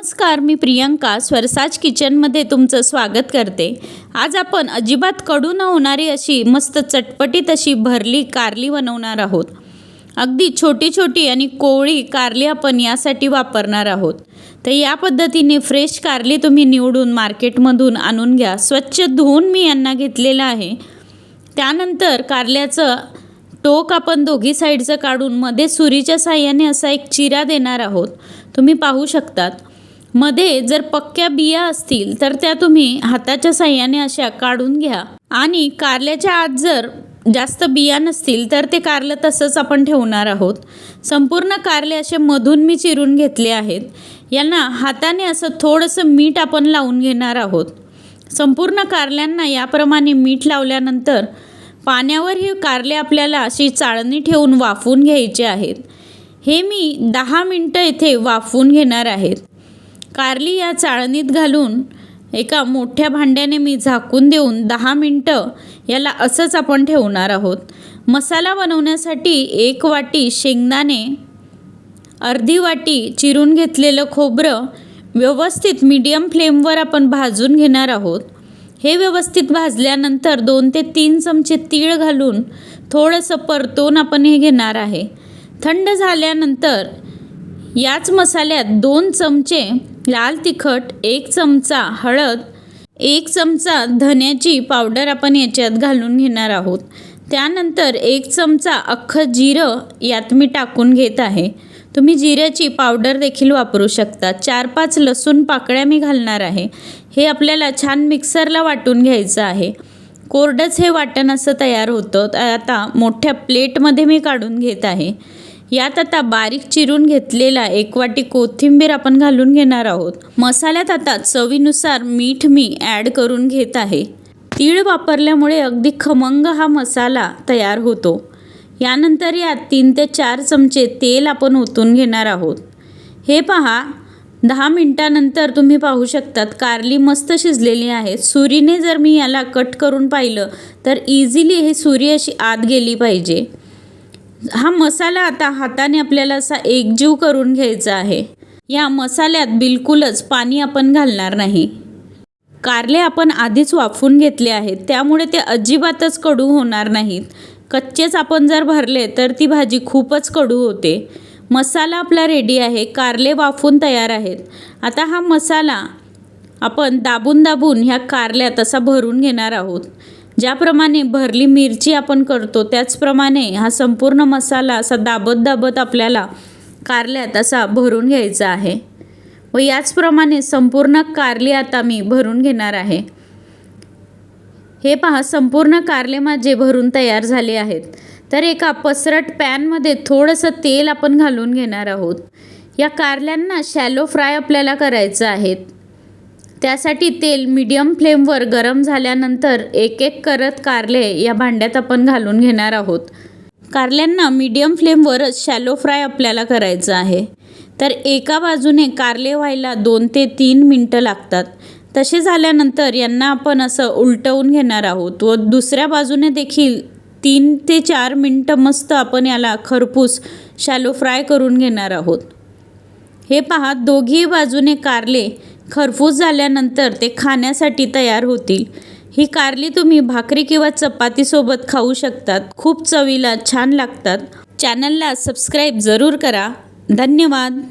नमस्कार, मी प्रियंका स्वरसाज किचनमध्ये तुमचं स्वागत करते। आज आपण अजिबात कडू न होणारी अशी मस्त चटपटीत अशी भरली कारली बनवणार आहोत। अगदी छोटी छोटी आणि कोवळी कारली आपण यासाठी वापरणार आहोत। तर या पद्धतीने फ्रेश कारली तुम्ही निवडून मार्केटमधून आणून घ्या। स्वच्छ धुवून मी यांना घेतलेलं आहे। त्यानंतर कारल्याचं टोक आपण दोघी साईडचं काढून मध्ये सुरीच्या साहाय्याने असा एक चिरा देणार आहोत। तुम्ही पाहू शकतात, मध्ये जर पक्क्या बिया असतील तर त्या तुम्ही हाताच्या साहाय्याने अशा काढून घ्या आणि कारल्याच्या आत जर जास्त बिया नसतील तर ते कारलं तसंच आपण ठेवणार आहोत। संपूर्ण कारले असे मधून मी चिरून घेतले आहेत। यांना हाताने असं थोडंसं मीठ आपण लावून घेणार आहोत। संपूर्ण कारल्यांना याप्रमाणे मीठ लावल्यानंतर पाण्यावर हे कारले आपल्याला अशी चाळणी ठेवून वाफवून घ्यायचे आहेत। हे मी 10 मिनटं इथे वाफवून घेणार आहेत। कारली या चाळणीत घालून एका मोठ्या भांड्याने मी झाकून देऊन 10 मिनटं याला असंच आपण ठेवणार आहोत। मसाला बनवण्यासाठी 1 वाटी शेंगदाणे, अर्धी वाटी चिरून घेतलेलं खोबरं व्यवस्थित मीडियम फ्लेमवर आपण भाजून घेणार आहोत। हे व्यवस्थित भाजल्यानंतर 2 ते 3 चमचे तीळ घालून थोडंसं परतून आपण हे घेणार आहे। थंड झाल्यानंतर याच मसाल्यात 2 चमचे लाल तिखट, 1 चमचा हळद, 1 चमचा धन्याची पावडर आपण याच्यात घालून घेणार आहोत। त्यानंतर 1 चमचा अख्खं जिरं यात मी टाकून घेत आहे। तुम्ही जिऱ्याची पावडर देखील वापरू शकता। 4-5 लसूण पाकळ्या मी घालणार आहे। हे आपल्याला छान मिक्सरला वाटून घ्यायचं आहे। कोरडंच हे वाटण असं तयार होतं। आता मोठ्या प्लेटमध्ये मी काढून घेत आहे। यात आता बारीक चिरून घेतलेला 1 वाटी कोथिंबीर आपण घालून घेणार आहोत। मसाल्यात आता चवीनुसार मीठ मी ॲड करून घेत आहे। तीळ वापरल्यामुळे अगदी खमंग हा मसाला तयार होतो। यानंतर यात 3 ते 4 चमचे तेल आपण ओतून घेणार आहोत। हे पहा, 10 मिनटानंतर तुम्ही पाहू शकतात कारली मस्त शिजलेली आहे। सुरीने जर मी याला कट करून पाहिलं तर इझिली ही सुरी अशी आत गेली पाहिजे। हा मसाला आता हाताने आपल्याला असा एकजीव करून घ्यायचा आहे। या मसाल्यात बिलकुलच पाणी आपण घालणार नाही। कारले आपण आधीच वाफवून घेतले आहेत, त्यामुळे ते अजिबातच कडू होणार नाहीत। कच्चेच आपण जर भरले तर ती भाजी खूपच कडू होते। मसाला आपला रेडी आहे, कारले वाफवून तयार आहेत। आता हा मसाला आपण दाबून दाबून ह्या कारल्यात असा भरून घेणार आहोत। ज्याप्रमाणे भरली मिरची आपण करतो त्याचप्रमाणे हा संपूर्ण मसाला असा दाबत दाबत आपल्याला कारल्यात असा भरून घ्यायचा आहे व याचप्रमाणे संपूर्ण कारली आता मी भरून घेणार आहे। हे पहा, संपूर्ण कारले माझे भरून तयार झाले आहेत। तर एका पसरट पॅनमध्ये थोडंसं तेल आपण घालून घेणार आहोत। या कारल्यांना शॅलो फ्राय आपल्याला करायचं आहे। त्यासाठी तेल मीडियम फ्लेमवर गरम झाल्यानंतर एक एक करत कारले या भांड्यात आपण घालून घेणार आहोत। कारल्यांना मीडियम फ्लेमवरच शॅलो फ्राय आपल्याला करायचं आहे। तर एका बाजूने कारले व्हायला 2 ते 3 मिनटं लागतात। तसे झाल्यानंतर यांना आपण असं उलटवून घेणार आहोत व दुसऱ्या बाजूने देखील 3 ते 4 मिनटं मस्त आपण याला खरपूस शॅलो फ्राय करून घेणार आहोत। हे पहा, दोघी बाजूने कारले खरपूस झाल्यानंतर ते खाण्यासाठी तयार होतील। ही कारली तुम्ही भाकरी किंवा चपातीसोबत खाऊ शकतात। खूप चवीला छान लागतात। चॅनलला सबस्क्राईब जरूर करा। धन्यवाद।